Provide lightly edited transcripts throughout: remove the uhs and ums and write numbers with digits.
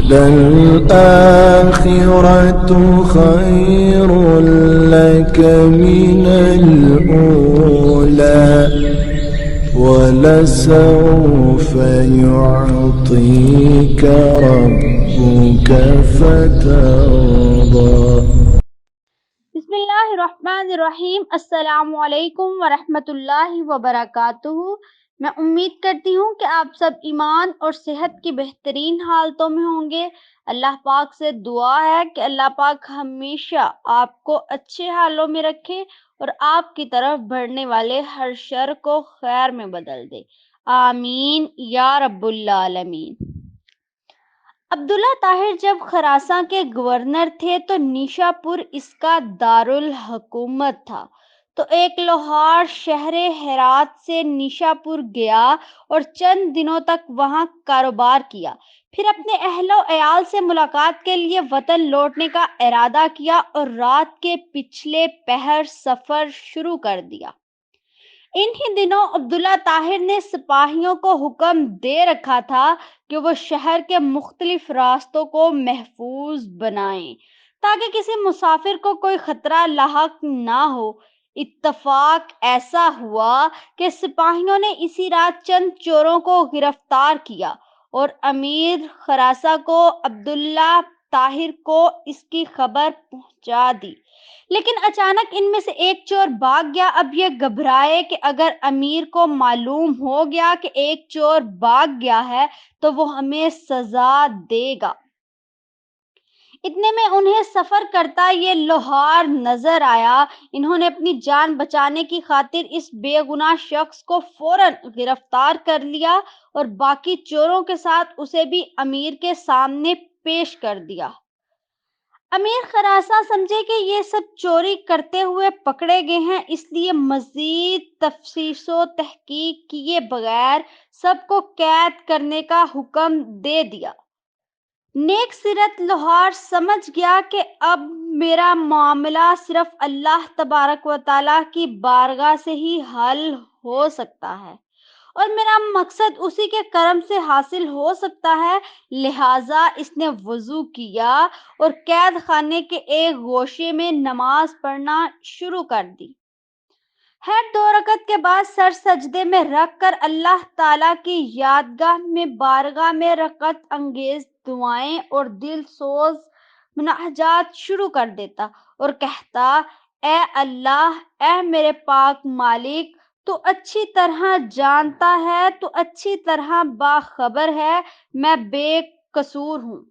للآخرة خير لك من الأولى ولسوف يعطيك ربك فترضى۔ بسم اللہ الرحمن الرحیم۔ السلام علیکم ورحمۃ اللہ وبرکاتہ۔ میں امید کرتی ہوں کہ آپ سب ایمان اور صحت کی بہترین حالتوں میں ہوں گے۔ اللہ پاک سے دعا ہے کہ اللہ پاک ہمیشہ آپ کو اچھے حالوں میں رکھے اور آپ کی طرف بڑھنے والے ہر شر کو خیر میں بدل دے، آمین یا رب العالمین۔ عبداللہ طاہر جب خراساں کے گورنر تھے تو نیشا پور اس کا دارالحکومت تھا، تو ایک لوہار شہر ہرات سے نیشا پور گیا اور چند دنوں تک وہاں کاروبار کیا، پھر اپنے اہل و عیال سے ملاقات کے لیے وطن لوٹنے کا ارادہ کیا اور رات کے پچھلے پہر سفر شروع کر دیا۔ انہی دنوں عبداللہ طاہر نے سپاہیوں کو حکم دے رکھا تھا کہ وہ شہر کے مختلف راستوں کو محفوظ بنائیں تاکہ کسی مسافر کو کوئی خطرہ لاحق نہ ہو۔ اتفاق ایسا ہوا کہ سپاہیوں نے اسی رات چند چوروں کو گرفتار کیا اور امیر خراساں کو عبداللہ طاہر کو اس کی خبر پہنچا دی، لیکن اچانک ان میں سے ایک چور بھاگ گیا۔ اب یہ گھبرائے کہ اگر امیر کو معلوم ہو گیا کہ ایک چور بھاگ گیا ہے تو وہ ہمیں سزا دے گا۔ اتنے میں انہیں سفر کرتا یہ لوہار نظر آیا۔ انہوں نے اپنی جان بچانے کی خاطر اس بے گناہ شخص کو فوراً گرفتار کر لیا اور باقی چوروں کے ساتھ اسے بھی امیر کے سامنے پیش کر دیا۔ امیر خراساں سمجھے کہ یہ سب چوری کرتے ہوئے پکڑے گئے ہیں، اس لیے مزید تفتیش و تحقیق کیے بغیر سب کو قید کرنے کا حکم دے دیا۔ نیک سیرت لوہار سمجھ گیا کہ اب میرا معاملہ صرف اللہ تبارک و تعالیٰ کی بارگاہ سے ہی حل ہو سکتا ہے اور میرا مقصد اسی کے کرم سے حاصل ہو سکتا ہے، لہٰذا اس نے وضو کیا اور قید خانے کے ایک گوشے میں نماز پڑھنا شروع کر دی۔ ہر 2 رکعت کے بعد سر سجدے میں رکھ کر اللہ تعالیٰ کی یادگاہ میں بارگاہ میں رغبت انگیز دعائیں اور دل سوز مناجات شروع کر دیتا اور کہتا، اے اللہ، اے میرے پاک مالک، تو اچھی طرح جانتا ہے، تو اچھی طرح باخبر ہے، میں بے قصور ہوں۔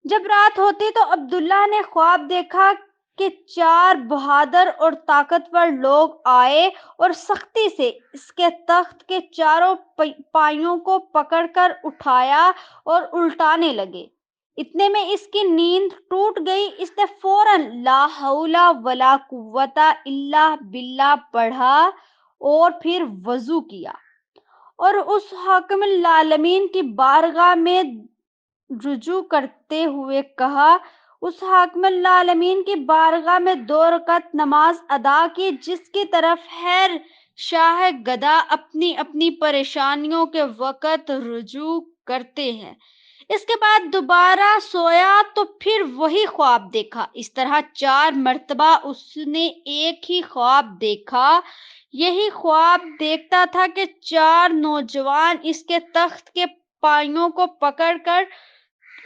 جب رات ہوتی تو عبداللہ نے خواب دیکھا کہ 4 بہادر اور طاقتور لوگ آئے اور سختی سے اس کے تخت کے چاروں پائیوں کو پکڑ کر اٹھایا اور الٹانے لگے۔ اتنے میں اس کی نیند ٹوٹ گئی۔ اس نے فوراً لا حول ولا قوت الا باللہ پڑھا اور پھر وضو کیا اور اس حاکم العالمین کی بارگاہ میں رجوع کرتے ہوئے کہا، اس حاکم العالمین کی بارگاہ میں 2 رکعت نماز ادا کی جس کی طرف ہر شاہ گدا اپنی اپنی پریشانیوں کے وقت رجوع کرتے ہیں۔ اس کے بعد دوبارہ سویا تو پھر وہی خواب دیکھا۔ اس طرح 4 مرتبہ اس نے ایک ہی خواب دیکھا۔ یہی خواب دیکھتا تھا کہ 4 نوجوان اس کے تخت کے پائیوں کو پکڑ کر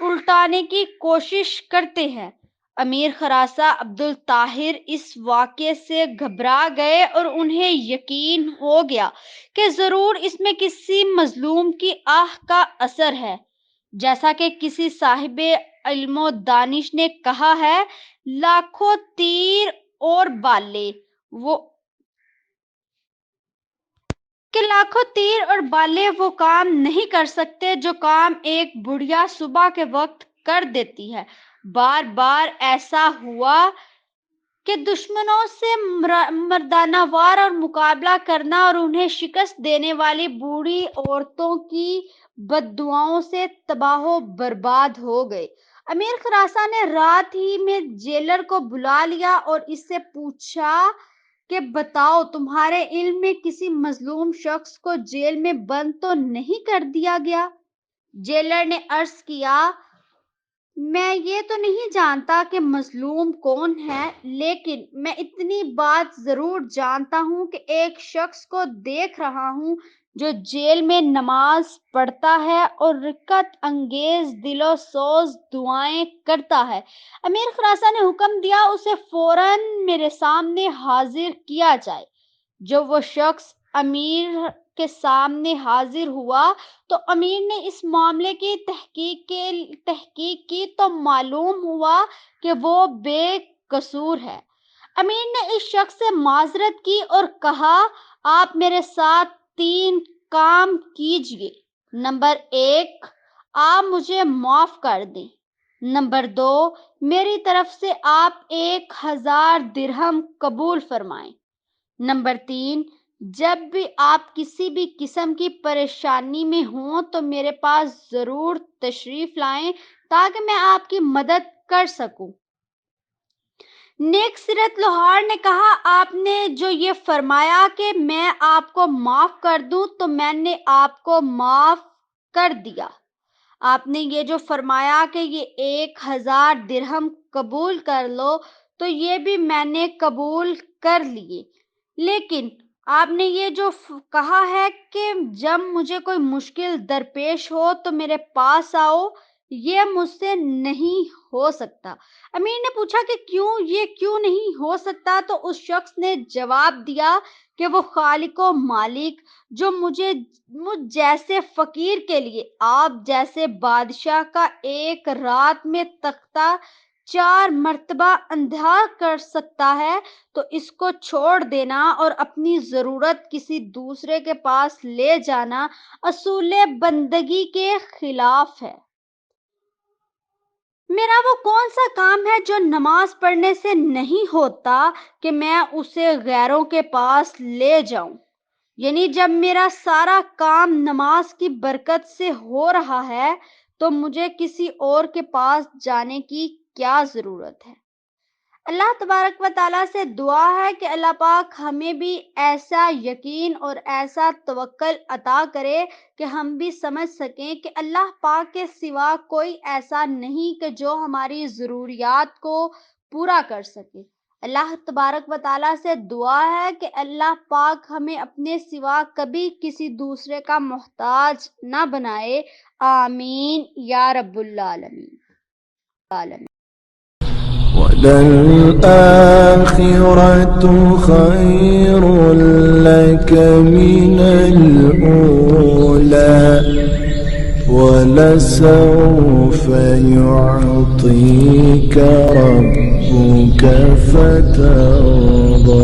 الٹانے کی کوشش کرتے ہیں۔ امیر خراساں عبدالطاہر اس واقعے سے گھبرا گئے اور انہیں یقین ہو گیا کہ ضرور اس میں کسی مظلوم کی آہ کا اثر ہے۔ جیسا کہ کسی صاحب علم و دانش نے کہا ہے، لاکھوں تیر اور بالے وہ کام نہیں کر سکتے جو کام ایک بڑھیا صبح کے وقت کر دیتی ہے۔ بار بار ایسا ہوا کہ دشمنوں سے مردانہ وار اور مقابلہ کرنا اور انہیں شکست دینے والی بوڑھی عورتوں کی بددعاؤں سے تباہ و برباد ہو گئے۔ امیر خراساں نے رات ہی میں جیلر کو بلا لیا اور اس سے پوچھا کہ بتاؤ، تمہارے علم میں کسی مظلوم شخص کو جیل میں بند تو نہیں کر دیا گیا؟ جیلر نے عرض کیا، میں یہ تو نہیں جانتا کہ مظلوم کون ہے، لیکن میں اتنی بات ضرور جانتا ہوں کہ ایک شخص کو دیکھ رہا ہوں جو جیل میں نماز پڑھتا ہے اور رقت انگیز دل و سوز دعائیں کرتا ہے۔ امیر خراسان نے حکم دیا اسے فوراً میرے سامنے حاضر کیا جائے۔ جب وہ شخص امیر کے سامنے حاضر ہوا تو امیر نے اس معاملے کی تحقیق کی تو معلوم ہوا کہ وہ بے قصور ہے۔ امیر نے اس شخص سے معذرت کی اور کہا، آپ میرے ساتھ 3 کام کیجئے۔ نمبر 1، آپ مجھے معاف کر دیں۔ نمبر 2، میری طرف سے آپ 1000 درہم قبول فرمائیں۔ نمبر 3، جب بھی آپ کسی بھی قسم کی پریشانی میں ہوں تو میرے پاس ضرور تشریف لائیں تاکہ میں آپ کی مدد کر سکوں۔ نیک سیرت لوہار نے کہا، آپ نے جو یہ فرمایا کہ میں آپ کو معاف کر دوں تو میں نے آپ کو معاف کر دیا۔ آپ نے یہ جو فرمایا کہ یہ 1000 درہم قبول کر لو تو یہ بھی میں نے قبول کر لیے، لیکن آپ نے یہ جو کہا ہے کہ جب مجھے کوئی مشکل درپیش ہو تو میرے پاس آؤ، یہ مجھ سے نہیں ہو سکتا۔ امیر نے پوچھا کہ یہ کیوں نہیں ہو سکتا؟ تو اس شخص نے جواب دیا کہ وہ خالق و مالک جو مجھ جیسے فقیر کے لیے آپ جیسے بادشاہ کا ایک رات میں تختہ 4 مرتبہ اندھا کر سکتا ہے تو اس کو چھوڑ دینا اور اپنی ضرورت کسی دوسرے کے پاس لے جانا اصول بندگی کے خلاف ہے۔ میرا وہ کون سا کام ہے جو نماز پڑھنے سے نہیں ہوتا کہ میں اسے غیروں کے پاس لے جاؤں؟ یعنی جب میرا سارا کام نماز کی برکت سے ہو رہا ہے تو مجھے کسی اور کے پاس جانے کی کیا ضرورت ہے؟ اللہ تبارک و تعالیٰ سے دعا ہے کہ اللہ پاک ہمیں بھی ایسا یقین اور ایسا توکل عطا کرے کہ ہم بھی سمجھ سکیں کہ اللہ پاک کے سوا کوئی ایسا نہیں کہ جو ہماری ضروریات کو پورا کر سکے۔ اللہ تبارک و تعالیٰ سے دعا ہے کہ اللہ پاک ہمیں اپنے سوا کبھی کسی دوسرے کا محتاج نہ بنائے، آمین یا رب العالمین۔ وَلَلْآخِرَةُ خَيْرٌ لَكَ مِنَ الْأُولَى وَلَسَوْفَ يُعْطِيكَ رَبُّكَ فَتَرْضَى